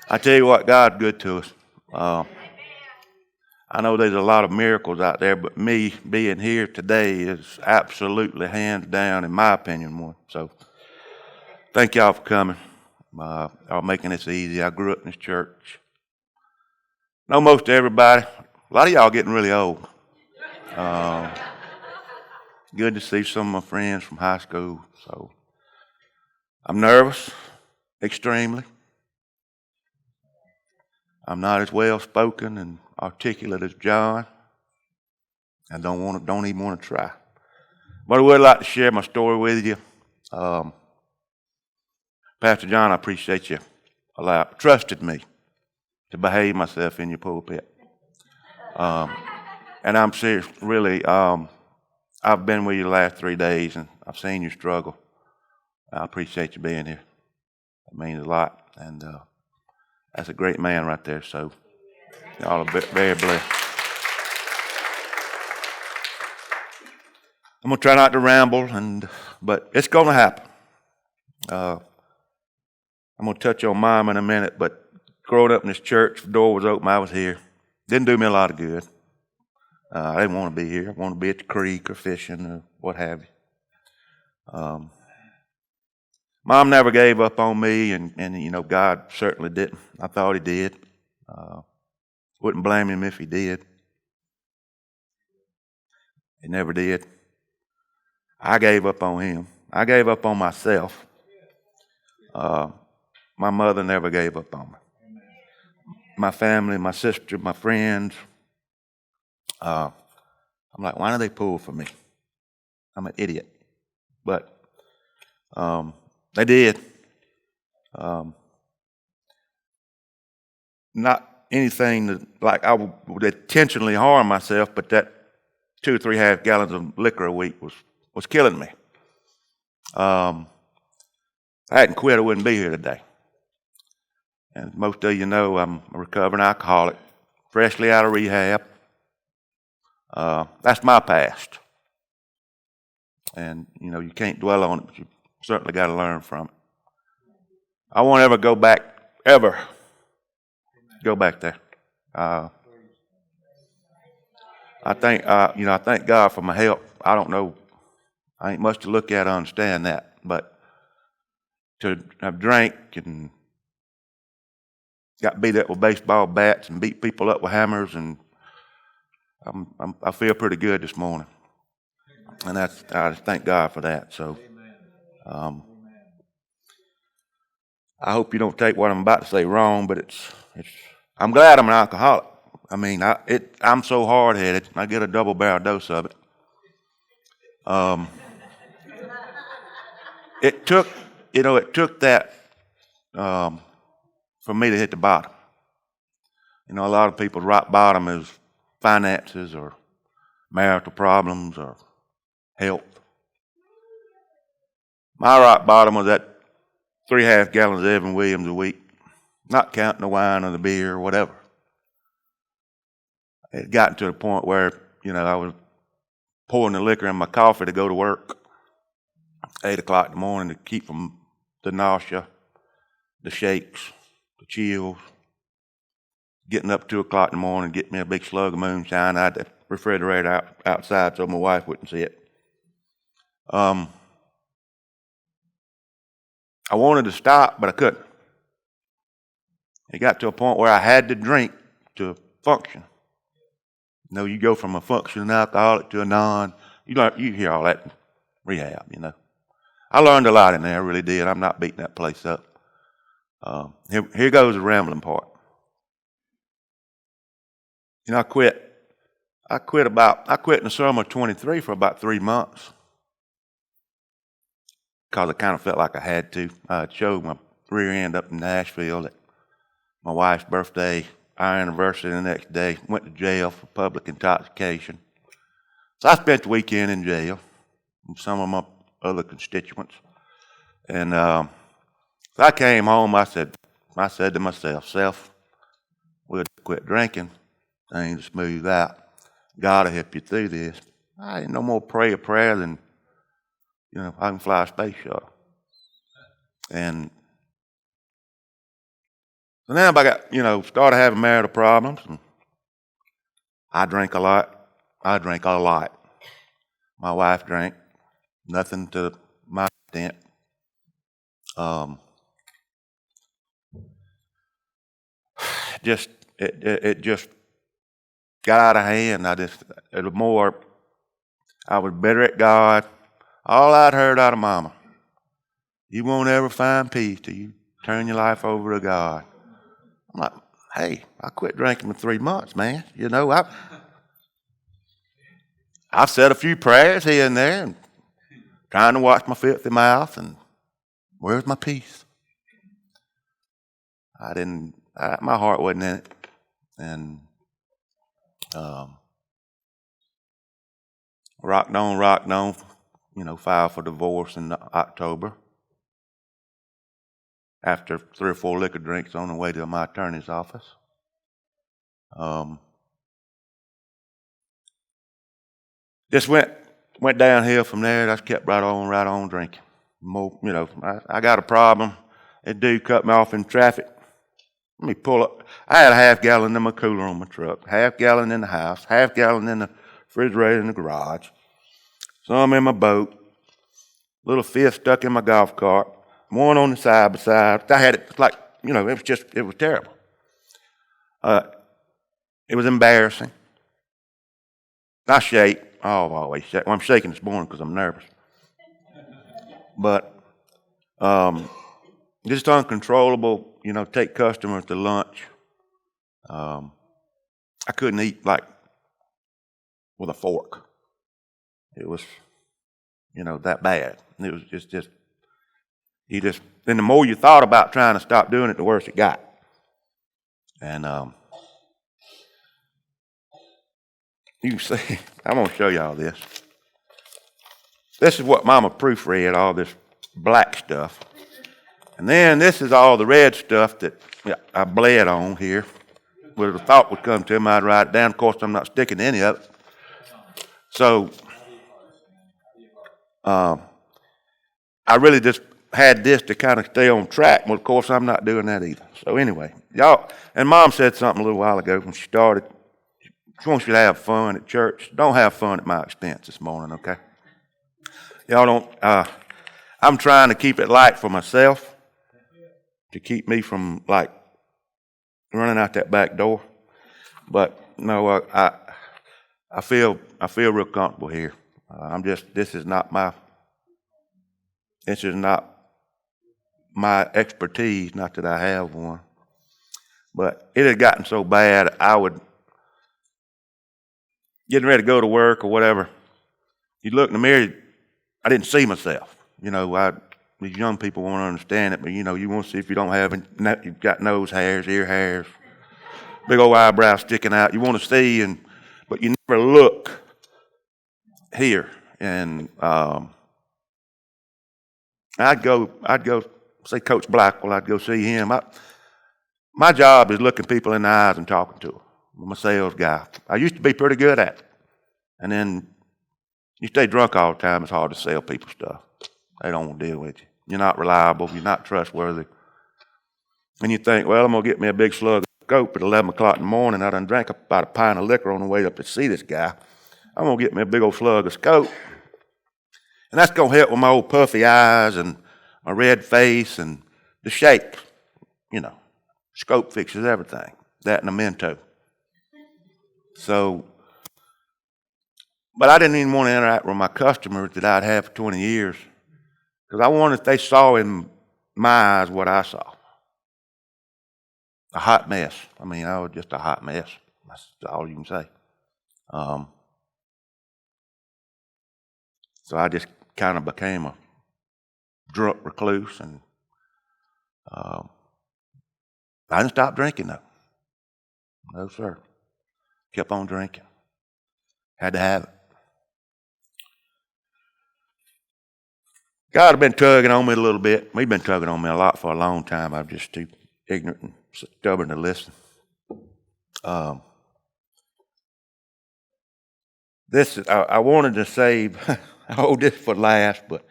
I tell you what, God's good to us. Uh, I know there's a lot of miracles out there, but me being here today is absolutely hands down, in my opinion, one. So thank y'all for coming. Y'all making this easy. I grew up in this church. Know most everybody. A lot of y'all getting really old. Uh, good to see some of my friends from high school. So I'm nervous, extremely. I'm not as well spoken and articulate as John. I don't even want to try. But I would like to share my story with you. Um, Pastor John, I appreciate you trusted me to behave myself in your pulpit. And I'm serious, really. I've been with you the last 3 days, and I've seen you struggle. I appreciate you being here. It means a lot, and that's a great man right there. So y'all are very blessed. I'm gonna try not to ramble, but it's gonna happen. I'm gonna touch on Mom in a minute, but growing up in this church, the door was open. I was here. Didn't do me a lot of good. I didn't want to be here. I wanted to be at the creek or fishing or what have you. Mom never gave up on me, and God certainly didn't. I thought He did. Wouldn't blame Him if He did. He never did. I gave up on Him. I gave up on myself. My mother never gave up on me. My family, my sister, my friends. I'm like, why do they pull for me? I'm an idiot. But they did. Not anything like I would intentionally harm myself, but that 2 or 3 half gallons of liquor a week was killing me. I hadn't quit, I wouldn't be here today. And most of you know I'm a recovering alcoholic, freshly out of rehab. That's my past. And, you can't dwell on it, but you certainly got to learn from it. I won't ever go back there. I thank God for my help. I don't know. I ain't much to look at to understand that. But to have drank and got beat up with baseball bats and beat people up with hammers, and I feel pretty good this morning. And I just thank God for that. So I hope you don't take what I'm about to say wrong, but I'm glad I'm an alcoholic. I mean, I'm so hard-headed. I get a double-barrel dose of it. It took that for me to hit the bottom. A lot of people's rock bottom is finances or marital problems or health. My rock bottom was that 3 half gallons of Evan Williams a week, not counting the wine or the beer or whatever. It gotten to the point where, I was pouring the liquor in my coffee to go to work 8 o'clock in the morning to keep from the nausea, the shakes, the chills. Getting up 2 o'clock in the morning, get me a big slug of moonshine. I had the refrigerator outside so my wife wouldn't see it. I wanted to stop, but I couldn't. It got to a point where I had to drink to function. You go from a functioning alcoholic to a non. You hear all that in rehab, I learned a lot in there, I really did. I'm not beating that place up. Here goes the rambling part. I quit. I quit in the summer of 23 for about 3 months because I kind of felt like I had to. I showed my rear end up in Nashville at my wife's birthday, our anniversary the next day. Went to jail for public intoxication. So I spent the weekend in jail with some of my other constituents. And so I came home. I said to myself, "Self, we'll quit drinking. Things smooth out. God will help you through this." I ain't no more pray a prayer than, I can fly a space shuttle. And So now I got, started having marital problems. And I drank a lot. I drank a lot. My wife drank. Nothing to my extent. Just it just got out of hand. It was more. I was bitter at God. All I'd heard out of Mama, you won't ever find peace till you turn your life over to God. I'm like, hey, I quit drinking for 3 months, man. I've said a few prayers here and there, and trying to watch my filthy mouth, and where's my peace? My heart wasn't in it. And rocked on, filed for divorce in October. After 3 or 4 liquor drinks on the way to my attorney's office. Just went downhill from there. I just kept right on drinking. More, I got a problem. That dude cut me off in traffic. Let me pull up. I had a half gallon in my cooler on my truck, half gallon in the house, half gallon in the refrigerator in the garage, some in my boat, little fifth stuck in my golf cart, one on the side by side. I had it like, it was terrible. It was embarrassing. I shake. Oh, I always shake. Well, I'm shaking this morning because I'm nervous. But just uncontrollable, take customers to lunch. I couldn't eat with a fork. It was, that bad. It was just, then the more you thought about trying to stop doing it, the worse it got. And you can see, I'm going to show y'all this. This is what Mama proofread, all this black stuff. And then this is all the red stuff that I bled on here. Where the thought would come to me, I'd write it down. Of course, I'm not sticking any of it. So I really just had this to kind of stay on track. Well, of course, I'm not doing that either. So anyway, y'all, and Mom said something a little while ago when she started. She wants you to have fun at church. Don't have fun at my expense this morning, okay? Y'all don't, I'm trying to keep it light for myself to keep me from, running out that back door. But, no, I feel real comfortable here. This is not my expertise, not that I have one. But it had gotten so bad, getting ready to go to work or whatever, you'd look in the mirror, I didn't see myself. These young people won't understand it, but you want to see if you don't have, you've got nose hairs, ear hairs, big old eyebrows sticking out. You want to see, but you never look here. And I'd go say Coach Blackwell, I'd go see him. My job is looking people in the eyes and talking to them. I'm a sales guy. I used to be pretty good at it. And then you stay drunk all the time, it's hard to sell people stuff. They don't want to deal with you. You're not reliable. You're not trustworthy. And you think, well, I'm going to get me a big slug of scope at 11 o'clock in the morning. I done drank about a pint of liquor on the way up to see this guy. I'm going to get me a big old slug of scope. And that's going to help with my old puffy eyes and my red face and the shake. Scope fixes everything. That and a Mento. So, but I didn't even want to interact with my customers that I'd had for 20 years. Because I wanted if they saw in my eyes what I saw. A hot mess. I was just a hot mess. That's all you can say. So I just kind of became a drunk recluse, and I didn't stop drinking though. No, sir. Kept on drinking. Had to have it. God had been tugging on me a little bit. He'd been tugging on me a lot for a long time. I'm just too ignorant and stubborn to listen. I wanted to save, I hold this for last, but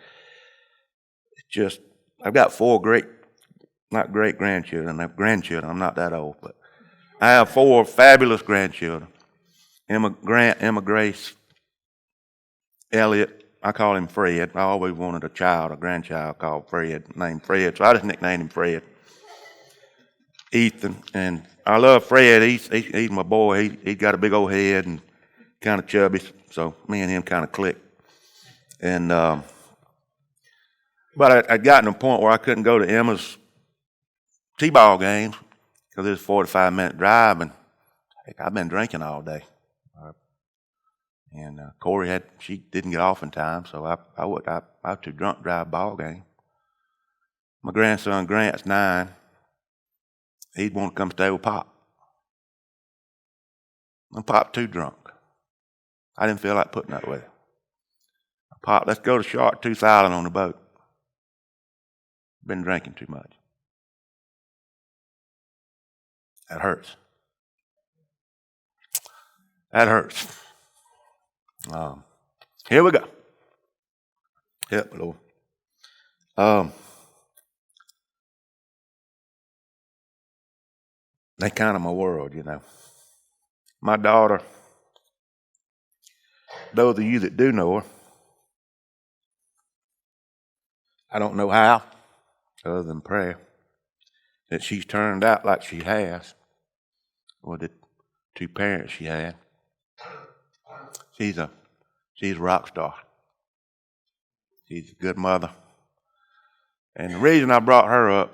it's just, I've got 4 great, not great-grandchildren, they're grandchildren. I'm not that old, but I have 4 fabulous grandchildren. Emma Grant, Emma Grace, Elliot. I call him Fred. I always wanted a grandchild called Fred, named Fred, so I just nicknamed him Fred. Ethan, and I love Fred. He's my boy. He got a big old head and kind of chubby, so me and him kind of clicked. And but I'd gotten to a point where I couldn't go to Emma's T-ball games because it was a 45-minute drive, and heck, I've been drinking all day. And Corey she didn't get off in time, so I was too drunk to drive a ball game. My grandson Grant's 9. He'd want to come stay with Pop. And Pop too drunk. I didn't feel like putting up with it. Pop, let's go to Shark Tooth Island on the boat. Been drinking too much. That hurts. That hurts. Here we go. Help me, Lord. They kind of my world, you know. My daughter, those of you that do know her, I don't know how, other than prayer, that she's turned out like she has, or the 2 parents she had. She's a rock star. She's a good mother. And the reason I brought her up,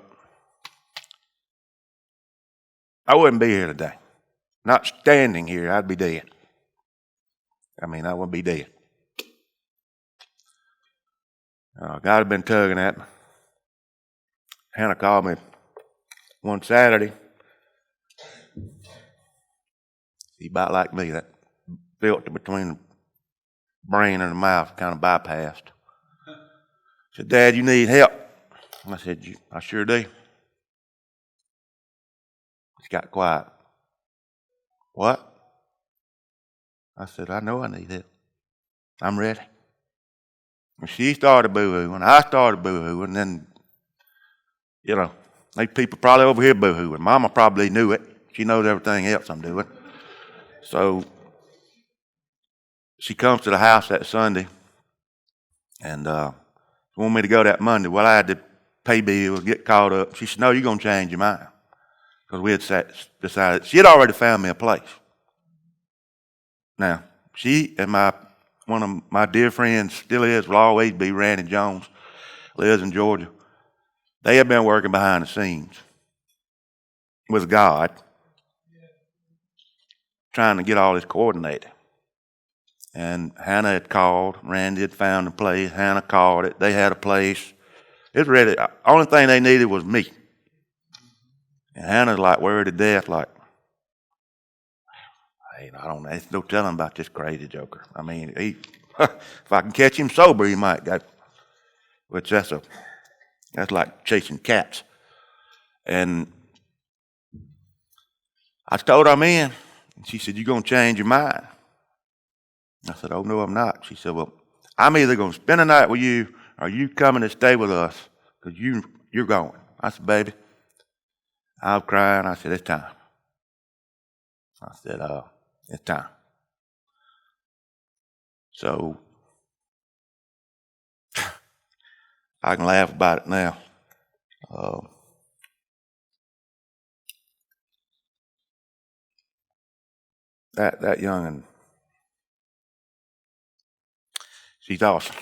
I wouldn't be here today. Not standing here, I'd be dead. I would be dead. God had been tugging at me. Hannah called me one Saturday. She's about like me, that filter between the brain and the mouth kind of bypassed. She said, Dad, you need help. I said, I sure do. She got quiet. What? I said, I know I need help. I'm ready. And she started boo-hooing. I started boo-hooing. And then, you know, these people probably over here boo-hooing. Mama probably knew it. She knows everything else I'm doing. So she comes to the house that Sunday and wanted me to go that Monday. Well, I had to pay bills, get caught up. She said, no, you're going to change your mind. Because we had decided, she had already found me a place. Now, she and one of my dear friends, still is, will always be, Randy Jones, lives in Georgia. They have been working behind the scenes with God, trying to get all this coordinated. And Hannah had called, Randy had found a place, Hannah called it, they had a place. It was ready. The only thing they needed was me. And Hannah's like worried to death, like, hey, I don't know, there's no telling about this crazy joker. If I can catch him sober, he might go. Which that's like chasing cats. And I told her I'm in. And she said, you going to change your mind? I said, oh, no, I'm not. She said, well, I'm either going to spend the night with you or you coming to stay with us because you're going. I said, baby, I was crying. I said, it's time. I said, it's time. So I can laugh about it now. That young'un, she's awesome.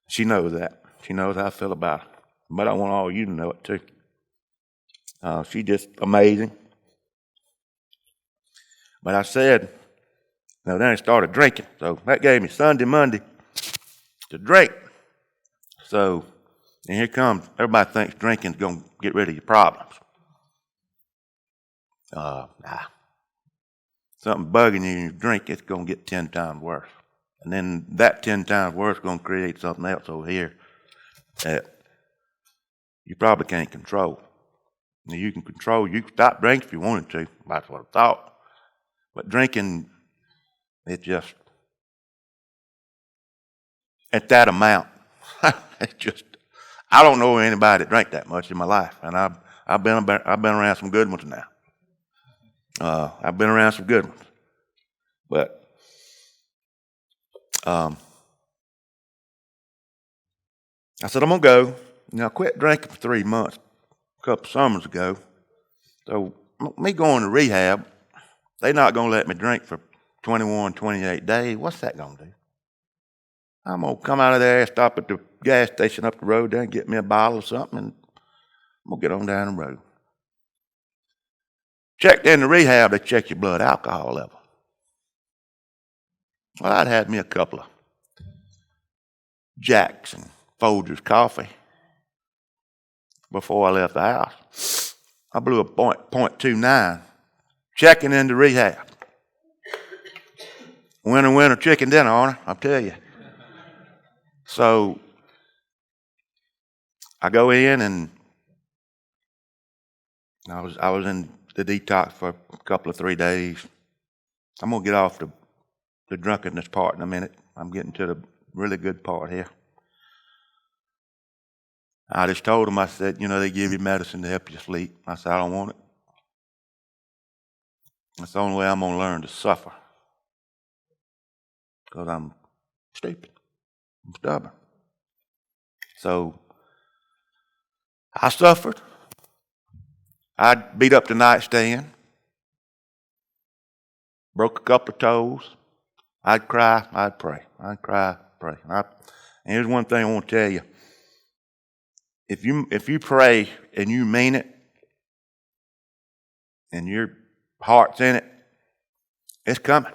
She knows that. She knows how I feel about her. But I want all you to know it too. She's just amazing. But I said, then I started drinking. So that gave me Sunday, Monday to drink. So, and here comes, everybody thinks drinking's going to get rid of your problems. Nah. Something bugging you in your drink, it's going to get 10 times worse. And then that 10 times worse is going to create something else over here that you probably can't control. Now, you can stop drinking if you wanted to. That's what I thought. But drinking, it just, at that amount, I don't know anybody that drank that much in my life, and I've been around some good ones now. I've been around some good ones, but I said I'm gonna go. Now I quit drinking for 3 months a couple summers ago. So me going to rehab, they're not gonna let me drink for 21, 28 days. What's that gonna do? I'm gonna come out of there, stop at the gas station up the road there and get me a bottle or something, and I'm gonna get on down the road. Checked in the rehab, they check your blood alcohol level. Well, I'd had me a couple of Jacks and Folgers coffee before I left the house. I blew a .29. Checking into rehab. Winner, chicken dinner, Honor, I'll tell you. So I go in, and I was in the detox for a couple of 3 days. I'm gonna get off the drunkenness part in a minute. I'm getting to the really good part here. I just told them, I said, they give you medicine to help you sleep. I said, I don't want it. That's the only way I'm gonna learn to suffer. Because I'm stupid. I'm stubborn. So I suffered. I'd beat up the nightstand. Broke a couple of toes. I'd cry, I'd pray. I'd cry, pray. And here's one thing I want to tell you. If you pray and you mean it, and your heart's in it, it's coming.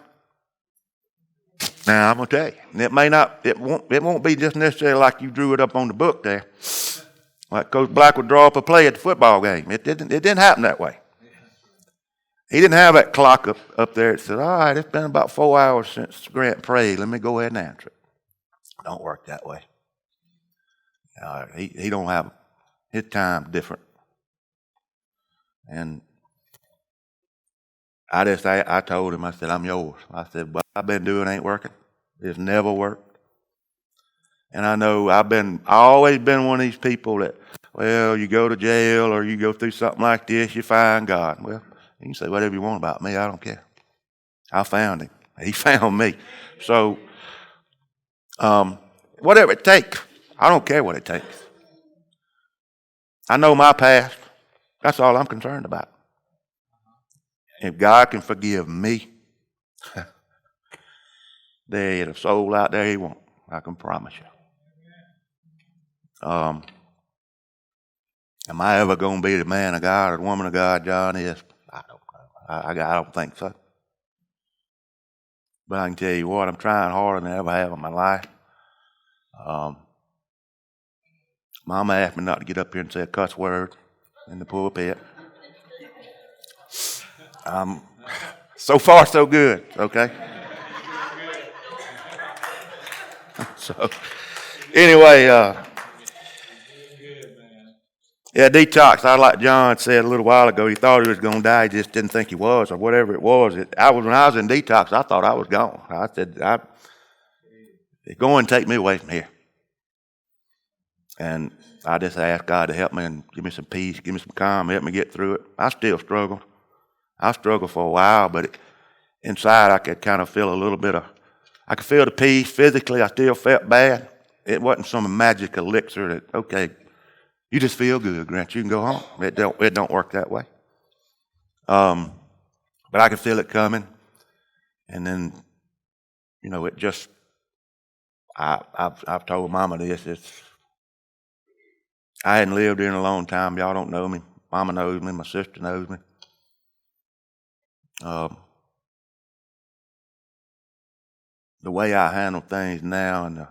Now I'm gonna tell you, it won't be just necessarily like you drew it up on the book there. Like Coach Black would draw up a play at the football game. It didn't happen that way. He didn't have that clock up there that said, all right, it's been about 4 hours since Grant prayed. Let me go ahead and answer it. It don't work that way. He don't have his time different. And I told him, I said, I'm yours. I said, what I've been doing ain't working. It's never worked. And I know I've always been one of these people that, well, you go to jail or you go through something like this, you find God. Well, you can say whatever you want about me, I don't care. I found him. He found me. So, whatever it takes, I don't care what it takes. I know my past. That's all I'm concerned about. If God can forgive me, there ain't a soul out there he won't. I can promise you. Am I ever going to be the man of God or the woman of God John is? I don't know. I don't think so. But I can tell you what, I'm trying harder than I ever have in my life. Mama asked me not to get up here and say a cuss word in the pulpit. So far, so good, okay? So, anyway, yeah, detox. Like John said a little while ago, he thought he was going to die. He just didn't think he was, or whatever it was. When I was in detox, I thought I was gone. I said, go and take me away from here. And I just asked God to help me and give me some peace, give me some calm, help me get through it. I still struggled. I struggled for a while, but inside I could kind of feel I could feel the peace. Physically, I still felt bad. It wasn't some magic elixir that, okay, you just feel good, Grant. You can go home. It don't work that way. But I could feel it coming, and then, it just. I've told Mama this. I hadn't lived here in a long time. Y'all don't know me. Mama knows me. My sister knows me. The way I handle things now and the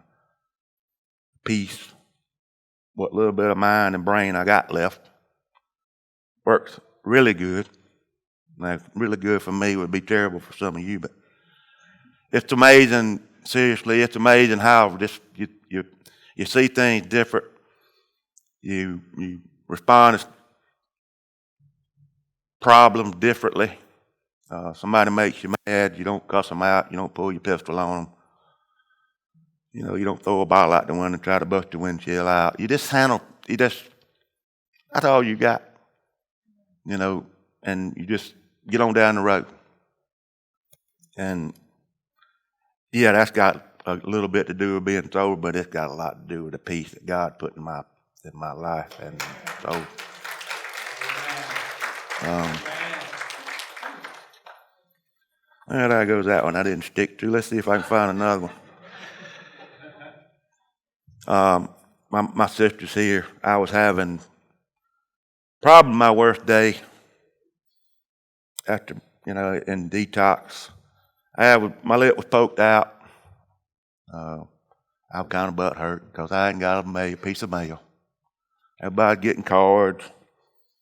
peace, what little bit of mind and brain I got left, works really good. Now, really good for me would be terrible for some of you, but it's amazing. Seriously, it's amazing how you see things different. You respond to problems differently. Somebody makes you mad, you don't cuss them out, you don't pull your pistol on them. You know, you don't throw a bottle out the window and try to bust the windshield out. That's all you got. You know, and you just get on down the road. And yeah, that's got a little bit to do with being sober, but it's got a lot to do with the peace that God put in my life. And so well, there goes that one I didn't stick to. Let's see if I can find another one. My sister's here. I was having probably my worst day after, in detox. My lip was poked out. I was kind of butthurt because I hadn't got a piece of mail. Everybody getting cards.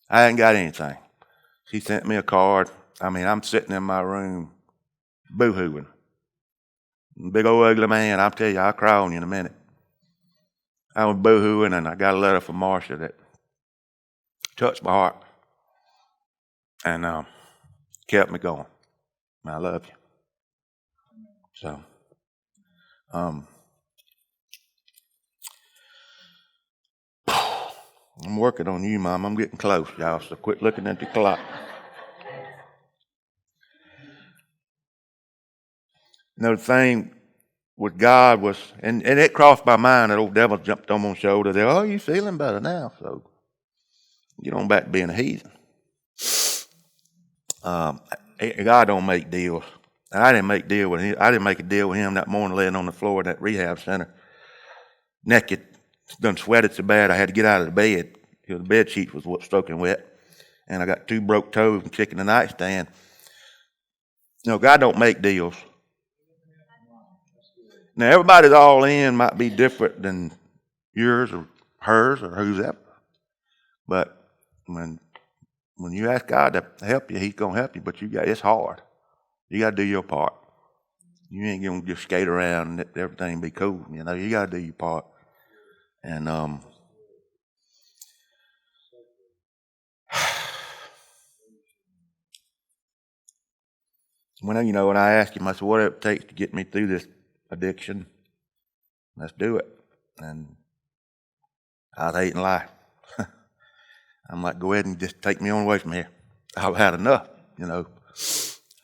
I hadn't got anything. She sent me a card. I mean, I'm sitting in my room boo-hooing. Big old ugly man, I'll tell you, I'll cry on you in a minute. I was boo-hooing, and I got a letter from Marcia that touched my heart and kept me going. I love you. So, I'm working on you, Mom. I'm getting close, y'all, so quit looking at the clock. The thing with God was, and it crossed my mind, that old devil jumped on my shoulder there. Oh, you feeling better now, so get on back to being a heathen. God don't make deals. And I didn't make a deal with him. I didn't make a deal with him that morning laying on the floor of that rehab center, naked, done sweated so bad I had to get out of the bed because the bed sheet was soaking wet. And I got 2 broke toes and kicking the nightstand. God don't make deals. Now, everybody's all in might be different than yours or hers or whoever. But when you ask God to help you, He's going to help you. But it's hard. You got to do your part. You ain't going to just skate around and let everything be cool. You got to do your part. And when I asked him, I said, whatever it takes to get me through this addiction, let's do it. And I was hating life. I'm like, go ahead and just take me on away from here. I've had enough,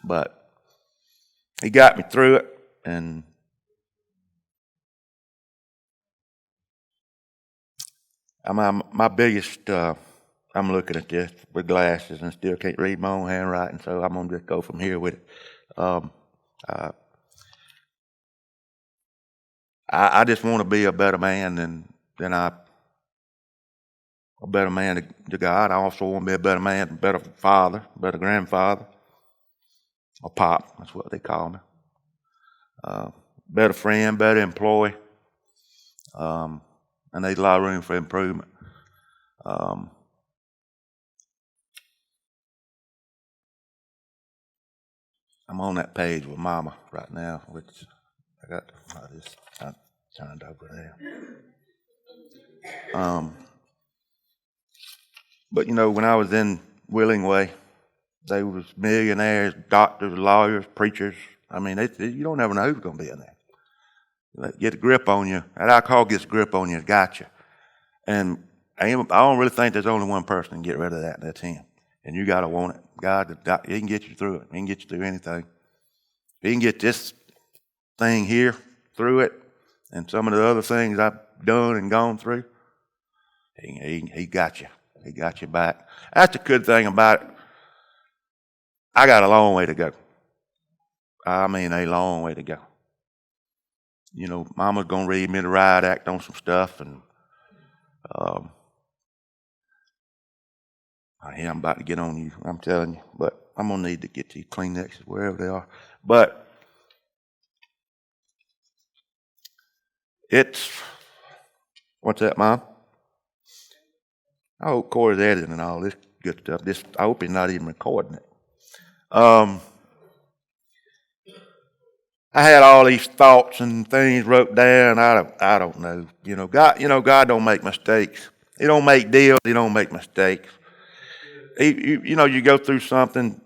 But he got me through it, and my biggest, I'm looking at this with glasses and still can't read my own handwriting, so I'm going to just go from here with it. I just want to be a better man than a better man to God. I also want to be a better man, a better father, a better grandfather, or pop, that's what they call me. Better friend, better employee. I need a lot of room for improvement. I'm on that page with Mama right now, which I got this turned over there. But when I was in Willingway, they was millionaires, doctors, lawyers, preachers. I mean, you don't never know who's going to be in there. Get a grip on you. That alcohol gets a grip on you, it's got you. And I don't really think there's only one person can get rid of that, and that's Him. And you got to want it. God, He can get you through it. He can get you through anything. He can get this thing here through it, and some of the other things I've done and gone through. He got you. He got you back. That's the good thing about it. I got a long way to go. I mean, a long way to go. Mama's going to read me the riot act on some stuff, and I'm about to get on you, I'm telling you. But I'm going to need to get these Kleenexes wherever they are. But what's that, Mom? I hope Corey's editing and all this good stuff. I hope he's not even recording it. I had all these thoughts and things wrote down. I don't know. God don't make mistakes. He don't make deals. He don't make mistakes. You go through something.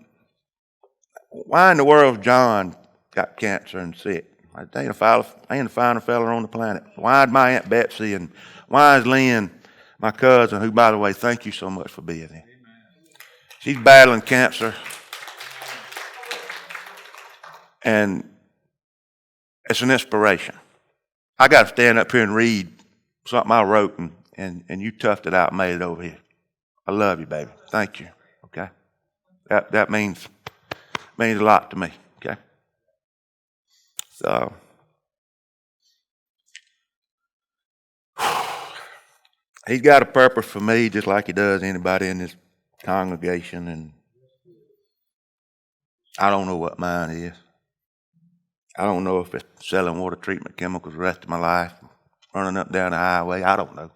Why in the world John got cancer and sick? There ain't a finer fella on the planet. Why is my Aunt Betsy and why is Lynn, my cousin, who, by the way, thank you so much for being here. She's battling cancer. And it's an inspiration. I got to stand up here and read something I wrote, and you toughed it out and made it over here. I love you, baby. Thank you. Okay? That means a lot to me. Okay? So, he's got a purpose for me just like he does anybody in this congregation, and I don't know what mine is. I don't know if it's selling water treatment chemicals the rest of my life, running up and down the highway. I don't know.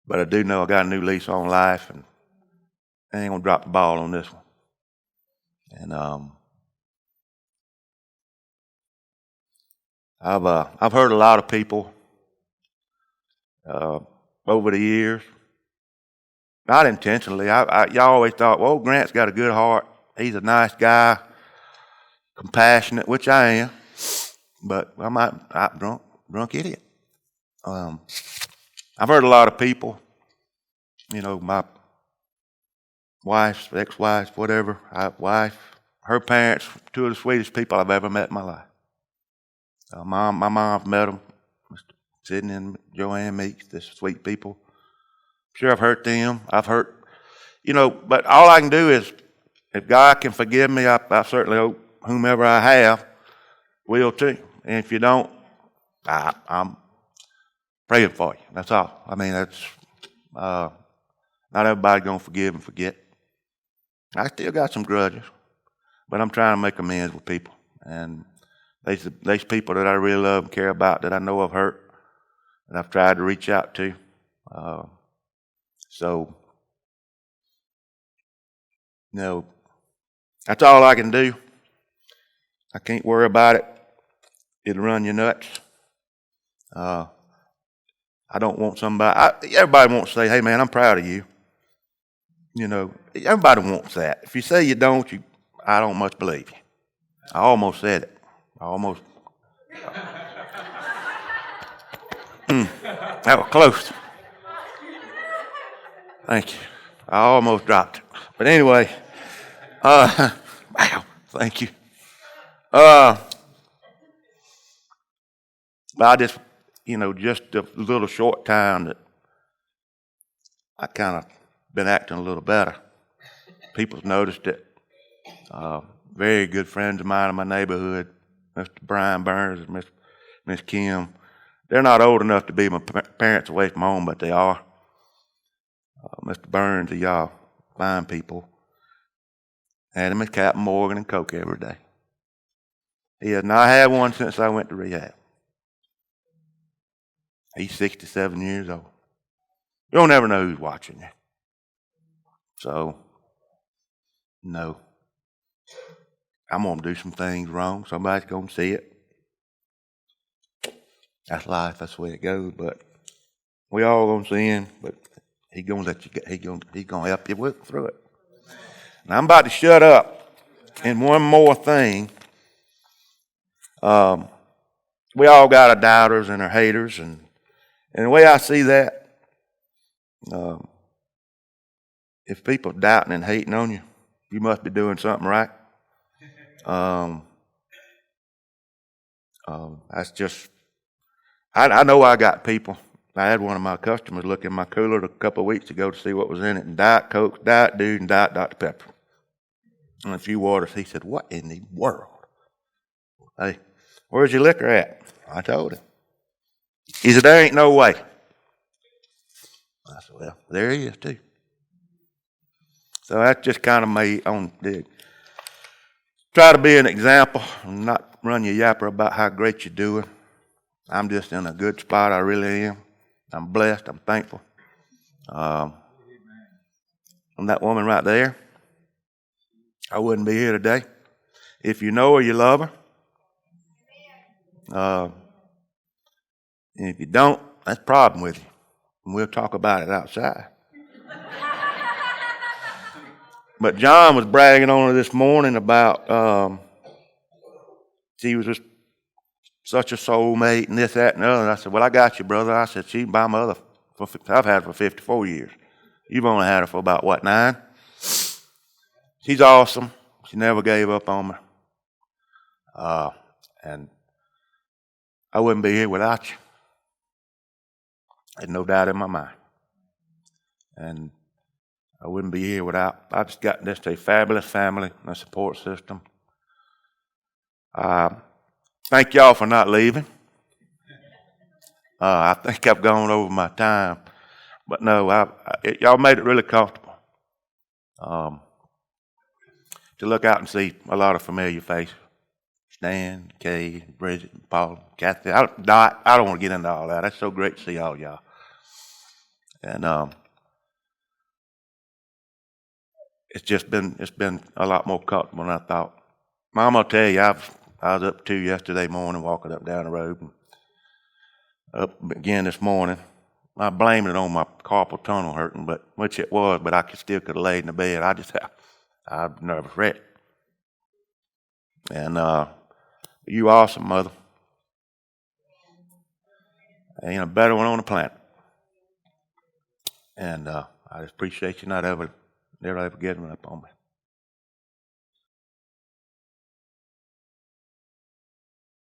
But I do know I got a new lease on life, and I ain't gonna drop the ball on this one. And I've heard a lot of people over the years, not intentionally. Y'all always thought, well, Grant's got a good heart. He's a nice guy, compassionate, which I am. But I'm a drunk idiot. I've heard a lot of people, my wife's, ex-wife's, whatever, her parents, two of the sweetest people I've ever met in my life. My mom's met them, Mr. Sidney and Joanne Meeks, they're sweet people. Sure, I've hurt them. But all I can do is, if God can forgive me, I certainly hope whomever I have will too. And if you don't, I'm praying for you. That's all. That's not everybody going to forgive and forget. I still got some grudges, but I'm trying to make amends with people. And there's people that I really love and care about that I know I've hurt, that I've tried to reach out to. That's all I can do. I can't worry about it. It'll run you nuts. I don't want everybody wants to say, hey man, I'm proud of you. Everybody wants that. If you say you don't, I don't much believe you. I almost said it. That was close. Thank you. I almost dropped it. But anyway, wow, thank you. I just, just a little short time that I kind of been acting a little better. People's noticed it. Very good friends of mine in my neighborhood, Mr. Brian Burns and Miss Kim. They're not old enough to be my parents away from home, but they are. Mr. Burns, y'all fine people. Had him at Captain Morgan and Coke every day. He has not had one since I went to rehab. He's 67 years old. You don't ever know who's watching you. So, no. I'm going to do some things wrong. Somebody's going to see it. That's life. That's the way it goes. But we all going to sin. But He's going to let you get. He's going to help you through it. And I'm about to shut up. And one more thing. We all got our doubters and our haters, and the way I see that, if people are doubting and hating on you, you must be doing something right. That's just. I know I got people. I had one of my customers look in my cooler a couple of weeks ago to see what was in it, and Diet Coke, Diet Dude, and Diet Dr. Pepper. And a few waters. He said, what in the world? Hey, where's your liquor at? I told him. He said, there ain't no way. I said, well, there he is too. So that's just kind of me on the try to be an example and not run your yapper about how great you're doing. I'm just in a good spot. I really am. I'm blessed. I'm thankful. And that woman right there, I wouldn't be here today. If you know her, you love her. And if you don't, that's a problem with you. And we'll talk about it outside. But John was bragging on her this morning about she was just such a soulmate and this, that, and the other. And I said, well, I got you, brother. I said, she's my mother. I've had her for 54 years. You've only had her for about, what, 9? She's awesome. She never gave up on me. And I wouldn't be here without you. There's no doubt in my mind. And I wouldn't be here without, I just got this a fabulous family and a support system. Thank y'all for not leaving. I think I've gone over my time. But no, y'all made it really comfortable. To look out and see a lot of familiar faces. Stan, Kay, Bridget, Paul, Kathy. I don't want to get into all that. It's so great to see all y'all. And it's been a lot more comfortable than I thought. Mom, I'll tell you, I was up 2 yesterday morning, walking up down the road, and up again this morning. I blamed it on my carpal tunnel hurting, which it was, but I still could have laid in the bed. I was a nervous wreck. And you awesome, Mother. Ain't a better one on the planet. And I just appreciate you not ever giving up on me.